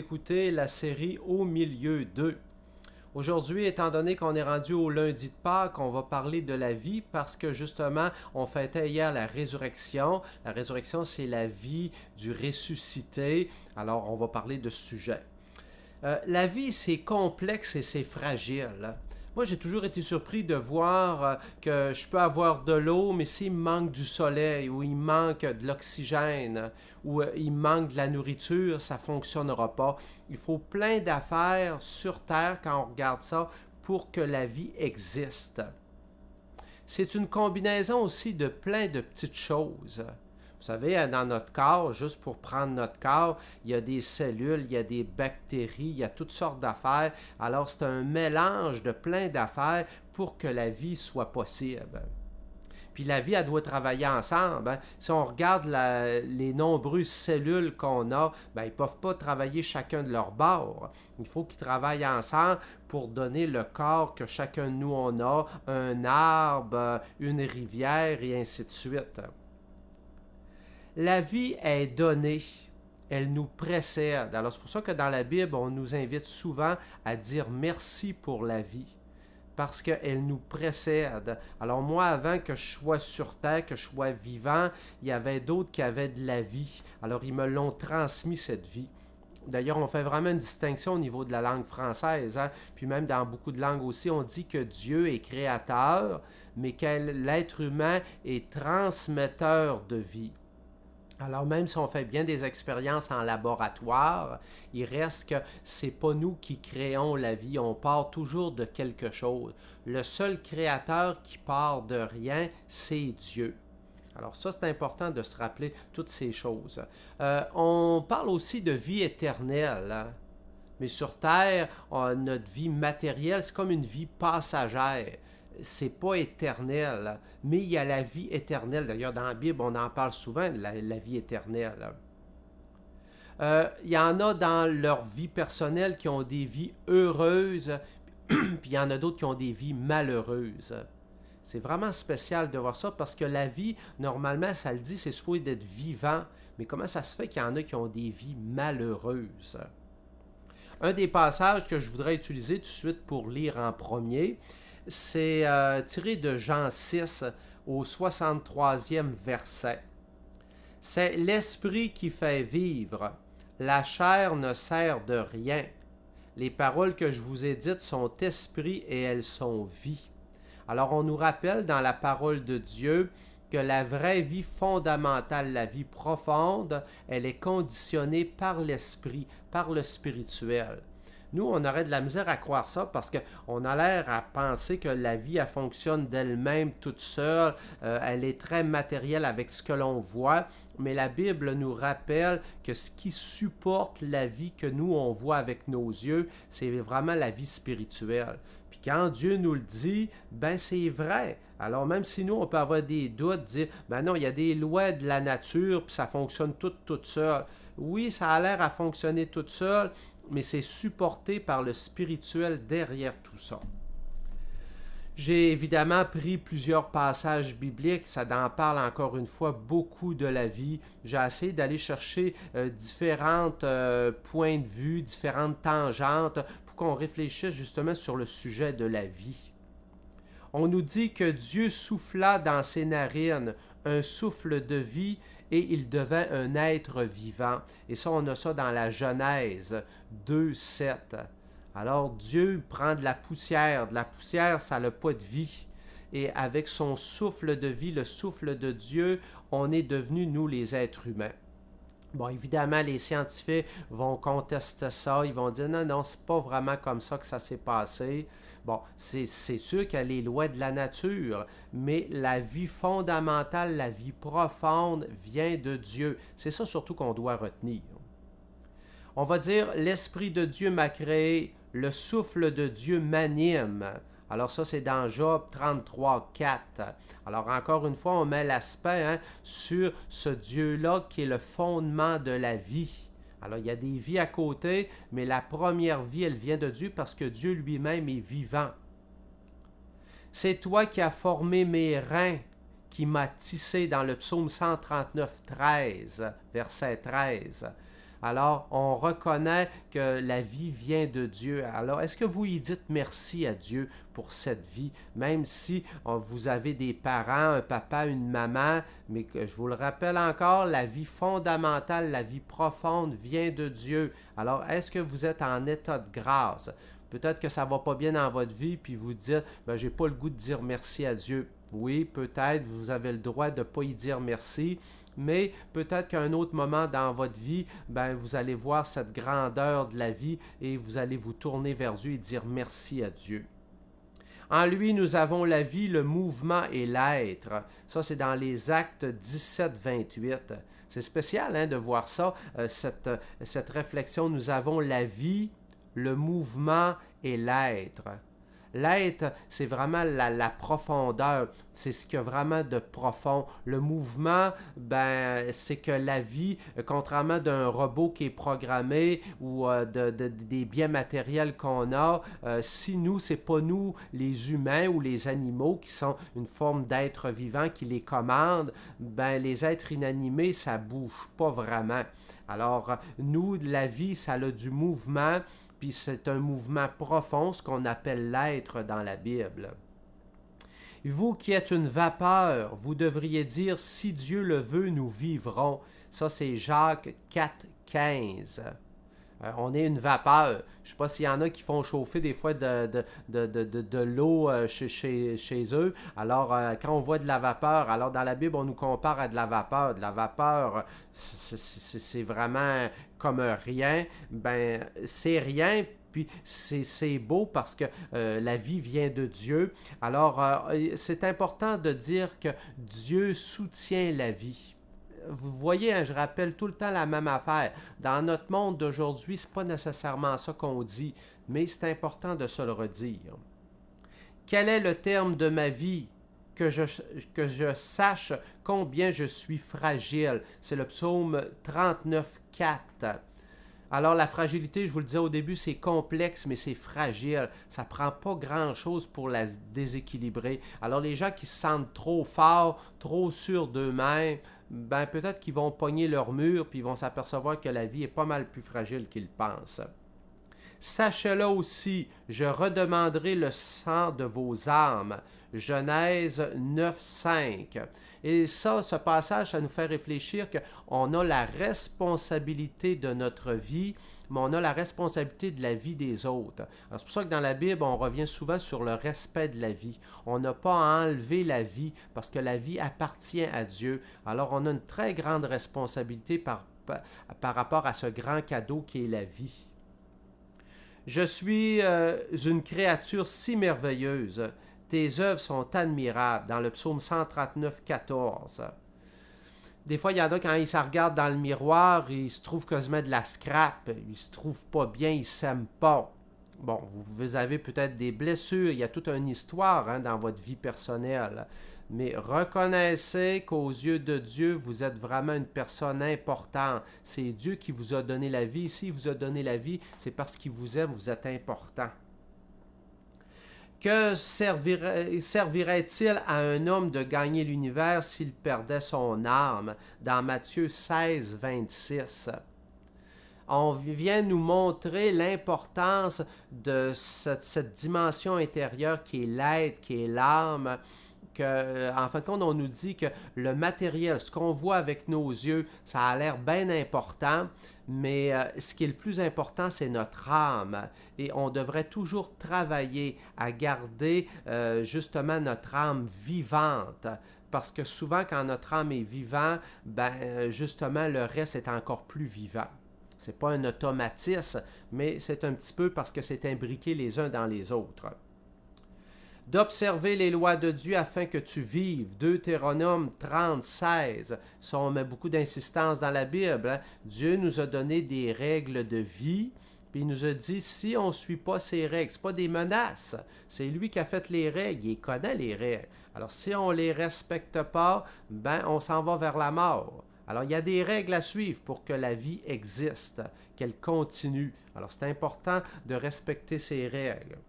écoutez la série Au milieu d'eux. Aujourd'hui, étant donné qu'on est rendu au lundi de Pâques, on va parler de la vie parce que justement, on fêtait hier la résurrection. La résurrection, c'est la vie du ressuscité. Alors, on va parler de ce sujet. La vie, c'est complexe et c'est fragile. Moi, j'ai toujours été surpris de voir que je peux avoir de l'eau, mais s'il manque du soleil, ou il manque de l'oxygène, ou il manque de la nourriture, ça ne fonctionnera pas. Il faut plein d'affaires sur Terre, quand on regarde ça, pour que la vie existe. C'est une combinaison aussi de plein de petites choses. Vous savez, dans notre corps, juste pour prendre notre corps, il y a des cellules, il y a des bactéries, il y a toutes sortes d'affaires. Alors, c'est un mélange de plein d'affaires pour que la vie soit possible. Puis la vie, elle doit travailler ensemble. Si on regarde les nombreuses cellules qu'on a, ils ne peuvent pas travailler chacun de leur bord. Il faut qu'ils travaillent ensemble pour donner le corps que chacun de nous on a, un arbre, une rivière et ainsi de suite. La vie est donnée, elle nous précède. Alors c'est pour ça que dans la Bible, on nous invite souvent à dire merci pour la vie, parce qu'elle nous précède. Alors moi, avant que je sois sur terre, que je sois vivant, il y avait d'autres qui avaient de la vie. Alors ils me l'ont transmis, cette vie. D'ailleurs, on fait vraiment une distinction au niveau de la langue française, puis même dans beaucoup de langues aussi, on dit que Dieu est créateur, mais que l'être humain est transmetteur de vie. Alors même si on fait bien des expériences en laboratoire, il reste que c'est pas nous qui créons la vie, on part toujours de quelque chose. Le seul créateur qui part de rien, c'est Dieu. Alors ça, c'est important de se rappeler toutes ces choses. On parle aussi de vie éternelle. Mais sur Terre, notre vie matérielle, c'est comme une vie passagère. C'est pas éternel, mais il y a la vie éternelle. D'ailleurs, dans la Bible, on en parle souvent, la vie éternelle. Il y en a dans leur vie personnelle qui ont des vies heureuses, puis il y en a d'autres qui ont des vies malheureuses. C'est vraiment spécial de voir ça parce que la vie, normalement, ça le dit, c'est supposé d'être vivant. Mais comment ça se fait qu'il y en a qui ont des vies malheureuses? Un des passages que je voudrais utiliser tout de suite pour lire en premier, c'est tiré de Jean 6 au 63e verset. C'est l'esprit qui fait vivre. La chair ne sert de rien. Les paroles que je vous ai dites sont esprit et elles sont vie. Alors on nous rappelle dans la parole de Dieu que la vraie vie fondamentale, la vie profonde, elle est conditionnée par l'esprit, par le spirituel. Nous, on aurait de la misère à croire ça parce qu'on a l'air à penser que la vie, elle fonctionne d'elle-même toute seule. Elle est très matérielle avec ce que l'on voit. Mais la Bible nous rappelle que ce qui supporte la vie que nous, on voit avec nos yeux, c'est vraiment la vie spirituelle. Puis quand Dieu nous le dit, c'est vrai. Alors même si nous, on peut avoir des doutes, dire, non, il y a des lois de la nature, puis ça fonctionne toute seule. Oui, ça a l'air à fonctionner toute seule, mais c'est supporté par le spirituel derrière tout ça. J'ai évidemment pris plusieurs passages bibliques, ça en parle encore une fois beaucoup de la vie. J'ai essayé d'aller chercher différents points de vue, différentes tangentes pour qu'on réfléchisse justement sur le sujet de la vie. On nous dit que Dieu souffla dans ses narines un souffle de vie et il devint un être vivant. Et ça, on a ça dans la Genèse 2:7. Alors Dieu prend de la poussière. De la poussière, ça n'a pas de vie. Et avec son souffle de vie, le souffle de Dieu, on est devenus, nous, les êtres humains. Bon, évidemment, les scientifiques vont contester ça. Ils vont dire non, c'est pas vraiment comme ça que ça s'est passé. Bon, c'est sûr qu'il y a les lois de la nature, mais la vie fondamentale, la vie profonde vient de Dieu. C'est ça surtout qu'on doit retenir. On va dire l'Esprit de Dieu m'a créé, le souffle de Dieu m'anime. Alors ça, c'est dans Job 33:4. Alors encore une fois, on met l'aspect sur ce Dieu-là qui est le fondement de la vie. Alors il y a des vies à côté, mais la première vie, elle vient de Dieu parce que Dieu lui-même est vivant. C'est toi qui as formé mes reins, qui m'as tissé dans le psaume 139:13, verset 13. Alors, on reconnaît que la vie vient de Dieu. Alors, est-ce que vous y dites merci à Dieu pour cette vie, même si vous avez des parents, un papa, une maman, mais que je vous le rappelle encore, la vie fondamentale, la vie profonde vient de Dieu. Alors, est-ce que vous êtes en état de grâce? Peut-être que ça ne va pas bien dans votre vie, puis vous dites, ben, j'ai pas le goût de dire merci à Dieu. Oui, peut-être, vous avez le droit de ne pas y dire merci, mais peut-être qu'à un autre moment dans votre vie, ben, vous allez voir cette grandeur de la vie et vous allez vous tourner vers Dieu et dire merci à Dieu. En lui, nous avons la vie, le mouvement et l'être. Ça, c'est dans les Actes 17-28. C'est spécial de voir ça, cette réflexion. Nous avons la vie, le mouvement et l'être. L'être, c'est vraiment la profondeur, c'est ce qu'il y a vraiment de profond. Le mouvement, ben, c'est que la vie, contrairement d'un robot qui est programmé ou des biens matériels qu'on a, si nous, c'est pas nous, les humains ou les animaux qui sont une forme d'être vivant qui les commandent, ben, les êtres inanimés, ça bouge pas vraiment. Alors, nous, la vie, ça a du mouvement, puis c'est un mouvement profond, ce qu'on appelle l'être dans la Bible. Vous qui êtes une vapeur, vous devriez dire, si Dieu le veut, nous vivrons. Ça, c'est Jacques 4, 15. On est une vapeur. Je ne sais pas s'il y en a qui font chauffer des fois de l'eau chez eux. Alors, quand on voit de la vapeur, alors dans la Bible, on nous compare à de la vapeur. De la vapeur, c'est vraiment comme rien. Ben, c'est rien. Puis c'est beau parce que la vie vient de Dieu. Alors, c'est important de dire que Dieu soutient la vie. Vous voyez, je rappelle tout le temps la même affaire. Dans notre monde d'aujourd'hui, ce n'est pas nécessairement ça qu'on dit, mais c'est important de se le redire. Quel est le terme de ma vie? Que je sache combien je suis fragile. C'est le psaume 39, 4. Alors la fragilité, je vous le disais au début, c'est complexe, mais c'est fragile. Ça ne prend pas grand-chose pour la déséquilibrer. Alors les gens qui se sentent trop forts, trop sûrs d'eux-mêmes, ben peut-être qu'ils vont pogner leur mur, puis ils vont s'apercevoir que la vie est pas mal plus fragile qu'ils pensent. Sachez-le aussi, je redemanderai le sang de vos âmes. Genèse 9, 5. Et ça, ce passage, ça nous fait réfléchir qu'on a la responsabilité de notre vie, mais on a la responsabilité de la vie des autres. C'est pour ça que dans la Bible, on revient souvent sur le respect de la vie. On n'a pas à enlever la vie parce que la vie appartient à Dieu. Alors, on a une très grande responsabilité par rapport à ce grand cadeau qui est la vie. Je suis une créature si merveilleuse. Tes œuvres sont admirables, dans le psaume 139, 14. Des fois, il y en a, quand ils se regardent dans le miroir, ils se trouvent quasiment de la scrap, ils se trouvent pas bien, ils s'aiment pas. Bon, vous avez peut-être des blessures, il y a toute une histoire dans votre vie personnelle. Mais reconnaissez qu'aux yeux de Dieu, vous êtes vraiment une personne importante. C'est Dieu qui vous a donné la vie. S'il vous a donné la vie, c'est parce qu'il vous aime, vous êtes important. Que servirait-il à un homme de gagner l'univers s'il perdait son âme? Dans Matthieu 16, 26. On vient nous montrer l'importance de cette dimension intérieure qui est l'être, qui est l'âme. En fin de compte, on nous dit que le matériel, ce qu'on voit avec nos yeux, ça a l'air bien important, mais ce qui est le plus important, c'est notre âme. Et on devrait toujours travailler à garder justement notre âme vivante. Parce que souvent, quand notre âme est vivante, ben, justement, le reste est encore plus vivant. Ce n'est pas un automatisme, mais c'est un petit peu parce que c'est imbriqué les uns dans les autres. D'observer les lois de Dieu afin que tu vives. Deutéronome 30, 16. Ça, on met beaucoup d'insistance dans la Bible. Dieu nous a donné des règles de vie, puis il nous a dit, si on ne suit pas ces règles, ce n'est pas des menaces, c'est lui qui a fait les règles, il connaît les règles. Alors, si on ne les respecte pas, ben, on s'en va vers la mort. Alors, il y a des règles à suivre pour que la vie existe, qu'elle continue. Alors, c'est important de respecter ces règles.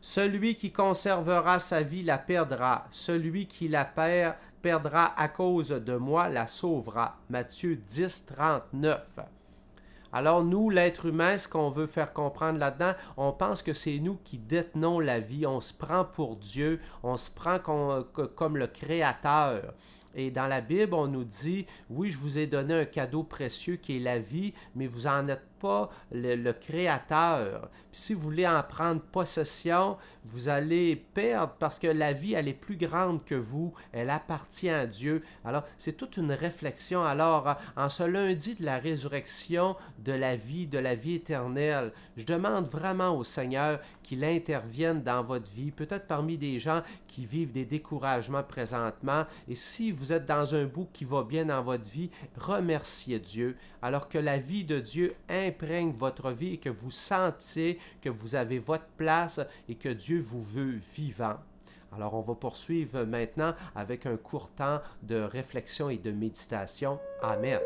Celui qui conservera sa vie la perdra. Celui qui la perdra à cause de moi la sauvera. Matthieu 10, 39. Alors nous, l'être humain, ce qu'on veut faire comprendre là-dedans, on pense que c'est nous qui détenons la vie, on se prend pour Dieu, on se prend comme le Créateur. Et dans la Bible, on nous dit, oui, je vous ai donné un cadeau précieux qui est la vie, mais vous n'en êtes pas le créateur. Puis si vous voulez en prendre possession, vous allez perdre parce que la vie, elle est plus grande que vous, elle appartient à Dieu. Alors, c'est toute une réflexion. Alors, en ce lundi de la résurrection, de la vie éternelle, je demande vraiment au Seigneur qu'il intervienne dans votre vie, peut-être parmi des gens qui vivent des découragements présentement. Et si vous êtes dans un bout qui va bien dans votre vie, remerciez Dieu, alors que la vie de Dieu imprègne votre vie et que vous sentiez que vous avez votre place et que Dieu vous veut vivant. Alors on va poursuivre maintenant avec un court temps de réflexion et de méditation. Amen.